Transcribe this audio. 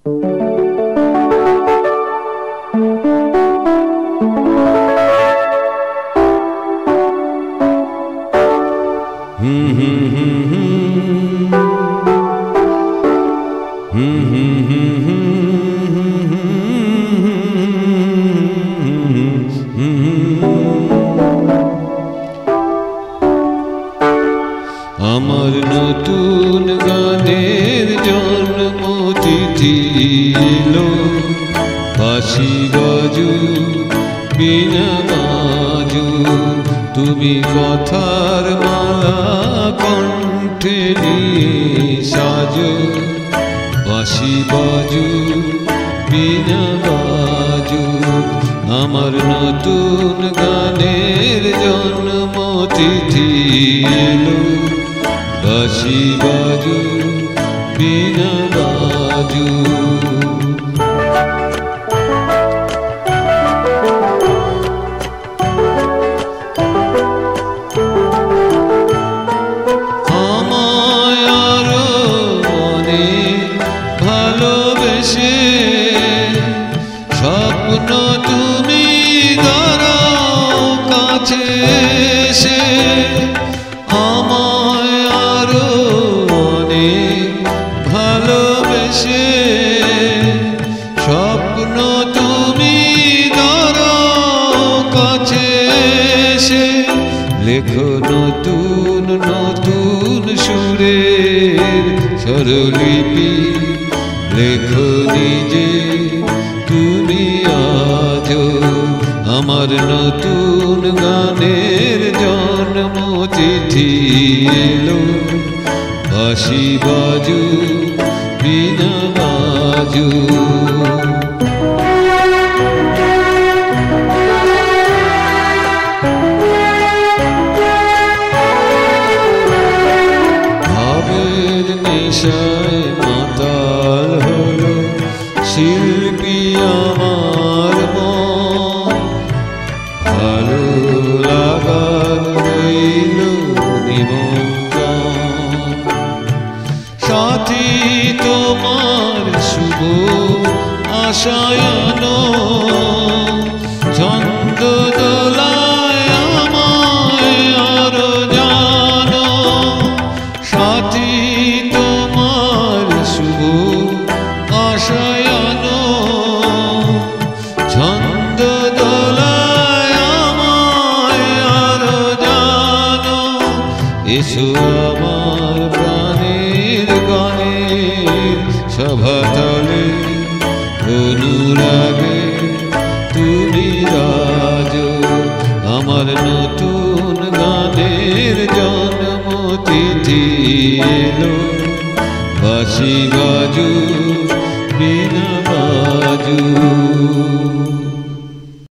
আমার নতুন গানের জন্মতিথি এলো, বাঁশি বাজু বীণা বাজু, তুমি কথার মালা কণ্ঠে নিয়ে সাজো। বাঁশি বাজু বীণা বাজু, আমার নতুন গানের জন্মতিথি এলো, বাঁশি বাজু বীণা বাজু। আমায় আরো অনেক ভালোবেসে স্বপ্ন তুমি দাঁড়াও কাছে এসে। আমায় আরো অনেক ভালোবেসে স্বপ্ন তুমি দাঁড়াও কাছে এসে। লেখো নতুন নতুন সুরের স্বরলিপি, লেখো নিজে তুমি আজো। আমার নতুন গানের জন্মতিথি এলো, বাঁশি বাজু বীণা বাজু। ভাবের নেশায় মাতাল হলো শিল্পী আমার মন, ভালো লাগার রইল নিমন্ত্রণ। সাথী তোমার শুভ আশায়ন, ছন্দ দোলায় আমায় আরো জানো। সাথী তোমার শুভ আশায়ন, ছন্দ দোলায় আমায় আরো জানো। এসো আমার প্রাণের গানের সভাতলে, অনুরাগে তুমি রাজো। আমার নতুন গানের জন্মতিথি এলো, বাঁশি বাজু বীণা বাজু।